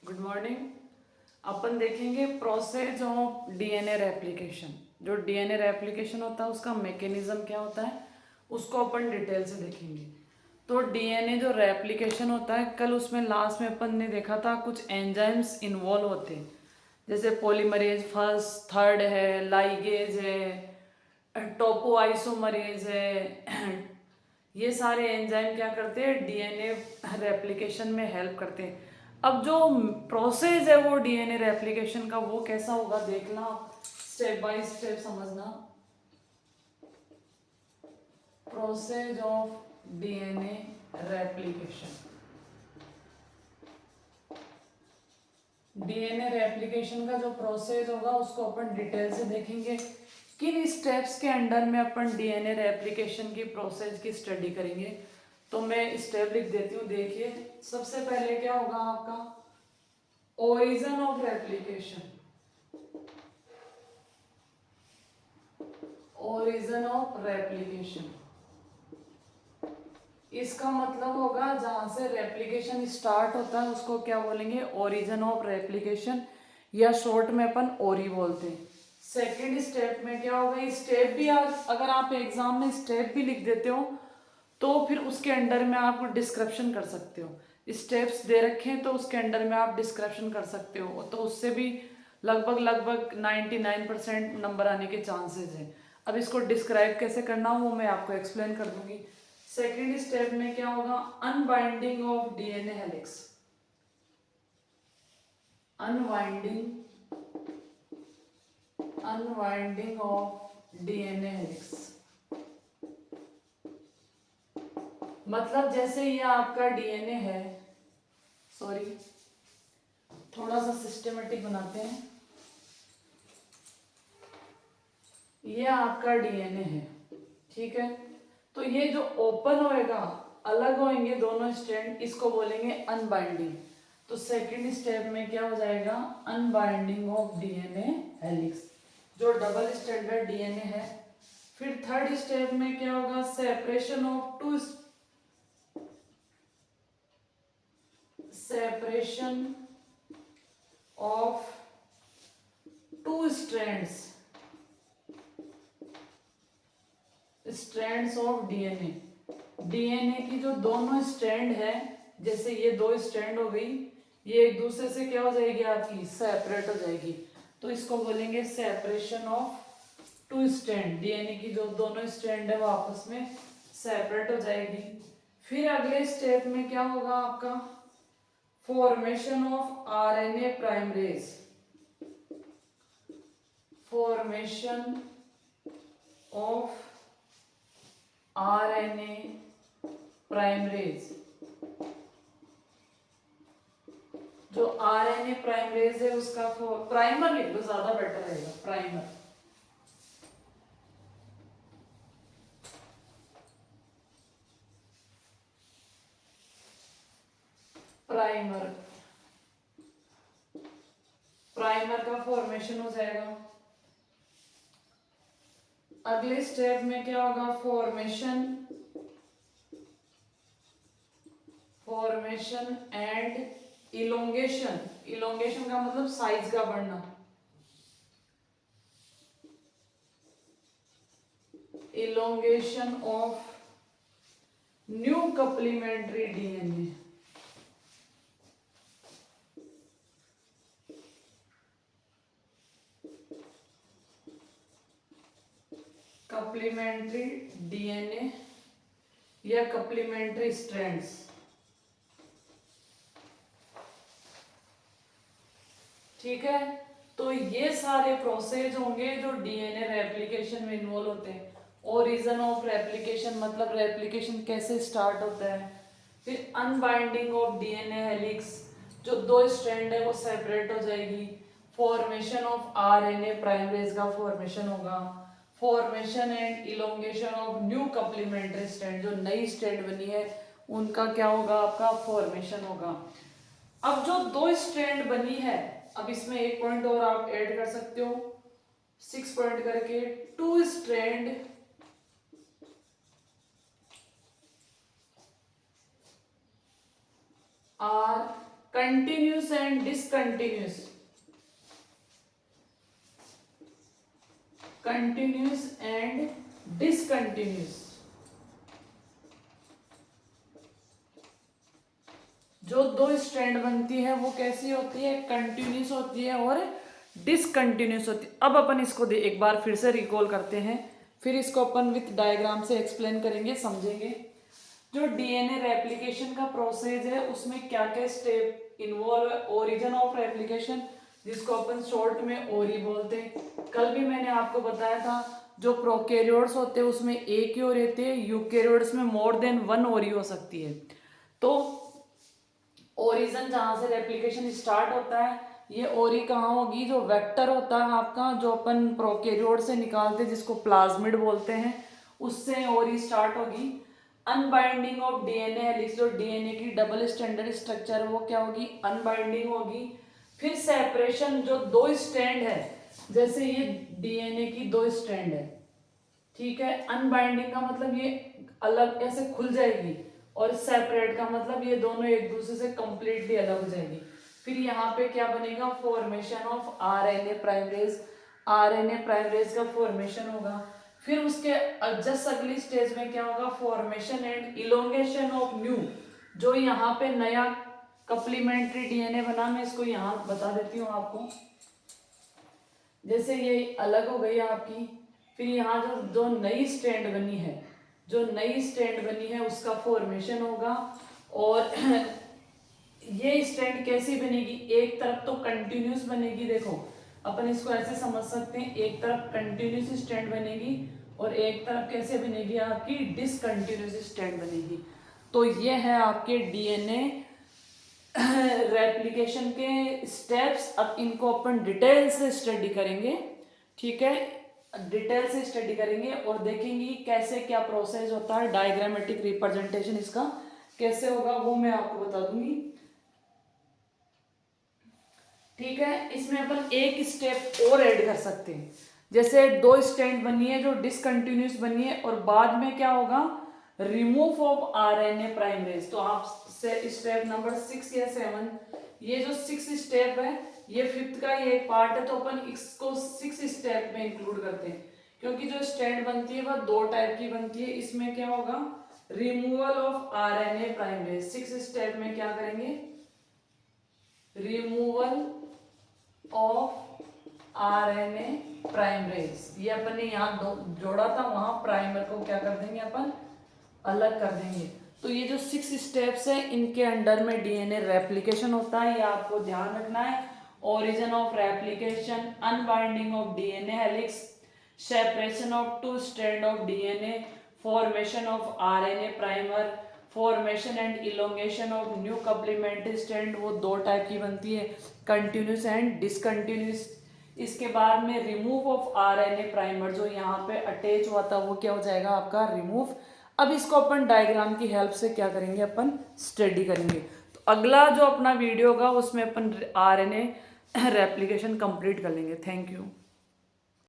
Good morning. अपन देखेंगे process of DNA replication. जो डीएनए रेप्लिकेशन होता है उसका मैकेनिज्म क्या होता है उसको अपन डिटेल से देखेंगे। तो डीएनए जो रेप्लिकेशन होता है, कल उसमें लास्ट में अपन ने देखा था कुछ एंजाइम्स इन्वॉल्व होते हैं, जैसे पॉलीमरेज फर्स्ट थर्ड है, लाइगेज है, टोपोआइसोमरेज है। ये सारे एंजाइम क्या करते हैं, डीएनए रेप्लिकेशन में हेल्प करते हैं। अब जो प्रोसेस है वो डीएनए रेप्लिकेशन का, वो कैसा होगा देखना, स्टेप बाय स्टेप समझना। Process of DNA replication. DNA replication का जो प्रोसेस होगा उसको अपन डिटेल से देखेंगे। किन स्टेप्स के अंडर में अपन डीएनए रेप्लिकेशन की प्रोसेस की स्टडी करेंगे। तो मैं स्टेप लिख देती हूँ, देखिए। सबसे पहले क्या होगा आपका, origin of replication. Origin of replication, इसका मतलब होगा जहां से रेप्लिकेशन स्टार्ट होता है उसको क्या बोलेंगे, ओरिजिन ऑफ रेप्लिकेशन, या शॉर्ट में अपन ओरी बोलते हैं। सेकेंड स्टेप में क्या होगा, स्टेप भी अगर आप एग्जाम में स्टेप भी लिख देते हो तो फिर उसके अंडर में आप डिस्क्रिप्शन कर सकते हो। स्टेप्स दे रखे हैं तो उसके अंडर में आप डिस्क्रिप्शन कर सकते हो, तो उससे भी लगभग 99% नंबर आने के चांसेस हैं। अब इसको डिस्क्राइब कैसे करना वो मैं आपको एक्सप्लेन कर दूंगी। सेकेंड स्टेप में क्या होगा, unbinding of DNA helix. Unwinding of DNA helix मतलब जैसे ये आपका डीएनए है, सॉरी थोड़ा सा सिस्टमेटिक बनाते हैं। ये आपका डीएनए है, ठीक है। तो ये जो ओपन होएगा, अलग होंगे दोनों स्ट्रैंड, इसको बोलेंगे अनबाइंडिंग। तो सेकंड स्टेप में क्या हो जाएगा, अनबाइंडिंग ऑफ डीएनए हेलिक्स, जो डबल स्ट्रैंडेड डीएनए है। फिर थर्ड स्टेप में क्या होगा, separation of two strands of DNA. DNA की जो दोनों स्ट्रैंड है, जैसे ये दो स्ट्रैंड हो गई, ये एक दूसरे से क्या हो जाएगी, आपकी सेपरेट हो जाएगी। तो इसको बोलेंगे separation of two strand. DNA की जो दोनों स्ट्रैंड है वो आपस में सेपरेट हो जाएगी। फिर अगले स्टेप में क्या होगा आपका, formation of RNA primase. Formation of RNA primase. जो आरएनए प्राइमरेज है उसका प्राइमर लिख लो, ज्यादा बेटर रहेगा, प्राइमर। प्राइमर प्राइमर का फॉर्मेशन हो जाएगा। अगले स्टेप में क्या होगा, फॉर्मेशन एंड इलोंगेशन। इलोंगेशन का मतलब साइज का बढ़ना। Elongation of new complementary DNA. Complementary DNA या कप्लीमेंट्री स्ट्रैंड्स। ठीक है, तो ये सारे प्रोसेस होंगे जो डीएनए रेप्लिकेशन में इन्वॉल्व होते हैं। ओरिजिन ऑफ रेप्लिकेशन मतलब रेप्लिकेशन कैसे स्टार्ट होता है। फिर अनबाइंडिंग ऑफ डीएनए हेलिक्स, जो दो स्ट्रैंड है वो सेपरेट हो जाएगी। फॉर्मेशन ऑफ आरएनए प्राइमरेज का फॉर्मेशन होगा। Formation and elongation of new complementary strand, जो नई स्ट्रैंड बनी है उनका क्या होगा, आपका फॉर्मेशन होगा। अब जो दो स्ट्रैंड बनी है, अब इसमें एक पॉइंट और आप ऐड कर सकते हो, 6 पॉइंट करके। Two strand are continuous and discontinuous, continuous and discontinuous. जो दो स्ट्रैंड बनती है वो कैसी होती है, कंटिन्यूस होती है और डिसकंटिन्यूस होती है। अब अपन इसको एक बार फिर से रिकॉल करते हैं, फिर इसको अपन विथ डायग्राम से एक्सप्लेन करेंगे, समझेंगे। जो डीएनए रेप्लिकेशन का प्रोसेस है उसमें क्या क्या स्टेप इन्वॉल्व है। ओरिजिन ऑफ रेप्लिकेशन, जिसको अपन शॉर्ट में ओरी बोलते हैं। कल भी मैंने आपको बताया था जो प्रोकैरियोट्स होते हैं उसमें एक ही ओरी रहती है, यूकैरियोट्स में मोर देन वन ओरी हो सकती है। तो ओरिजिन जहां से रेप्लिकेशन स्टार्ट होता है, ये ओरी कहाँ होगी, जो वेक्टर होता है आपका, जो अपन प्रोकैरियोट से निकालते हैं जिसको प्लाज्मिड बोलते हैं, उससे ओरी स्टार्ट होगी। अनबाइंडिंग ऑफ डीएनए हेलिक्स, जो डीएनए की डबल स्टैंडर्ड स्ट्रक्चर है वो क्या होगी, अनबाइंडिंग होगी। फिर सेपरेशन, जो दो स्ट्रैंड है, जैसे ये डीएनए की दो स्ट्रैंड है, ठीक है। अनबाइंडिंग का मतलब ये अलग ऐसे खुल जाएगी, और सेपरेट का मतलब ये दोनों एक दूसरे से कंप्लीटली अलग हो जाएगी। फिर यहाँ पे क्या बनेगा, फॉर्मेशन ऑफ आरएनए प्राइमरेज, आरएनए प्राइमरेज का फॉर्मेशन होगा। फिर उसके जस्ट अगली स्टेज में क्या होगा, formation and elongation of new, जो यहाँ पे नया कप्लीमेंट्री डीएनए बना। मैं इसको यहाँ बता देती हूँ आपको, जैसे ये अलग हो गई आपकी, फिर यहाँ जो नई स्ट्रैंड बनी है, जो नई स्ट्रैंड बनी है उसका फॉर्मेशन होगा। और ये स्ट्रैंड कैसी बनेगी, एक तरफ तो कंटिन्यूस बनेगी, देखो अपन इसको ऐसे समझ सकते हैं, एक तरफ कंटिन्यूस स्ट्रैंड बनेगी और एक तरफ कैसे बनेगी, आपकी डिसकंटिन्यूस स्ट्रैंड बनेगी। तो ये है आपके डीएनए रेप्लिकेशन के स्टेप्स। अब इनको अपन डिटेल से स्टडी करेंगे, ठीक है, डिटेल से स्टडी करेंगे और देखेंगे कैसे क्या प्रोसेस होता है, डायग्रामेटिक रिप्रेजेंटेशन इसका कैसे होगा वो मैं आपको बता दूंगी, ठीक है। इसमें अपन एक स्टेप और ऐड कर सकते हैं, जैसे दो स्ट्रैंड बनी है जो डिसकंटिन्यूस बनी है, और बाद में क्या होगा, रिमूव ऑफ आरएनए प्राइमरेज। तो आप स्टेप नंबर 6 या 7, ये जो 6 स्टेप है ये 5th का ये एक पार्ट है, तो अपन इसको 6 स्टेप में इंक्लूड करते हैं, क्योंकि जो स्ट्रैंड बनती है वह दो टाइप की बनती है। इसमें क्या होगा, रिमूवल ऑफ आरएनए प्राइमरेज। 6 स्टेप में क्या करेंगे, रिमूवल ऑफ आरएनए प्राइमरेज। ये अपन ने यहाँ जोड़ा था, वहां प्राइमर को क्या कर देंगे अपन, अलग कर देंगे। तो ये जो 6 स्टेप्स है इनके अंडर में डीएनए रेप्लिकेशन होता है, ये आपको ध्यान रखना है। Origin of replication, unbinding of DNA helix, separation of 2 strand of DNA, formation of RNA primer, formation and elongation of new complementary strand, वो दो टाइप की बनती है, कंटिन्यूस एंड डिसकंटिन्यूस। इसके बाद में रिमूव ऑफ आरएनए प्राइमर, जो यहाँ पे अटैच हुआ था वो क्या हो जाएगा आपका, रिमूव। अब इसको अपन डायग्राम की हेल्प से क्या करेंगे, अपन स्टडी करेंगे। तो अगला जो अपना वीडियो होगा उसमें अपन आरएनए रेप्लिकेशन कंप्लीट कर लेंगे। Thank you.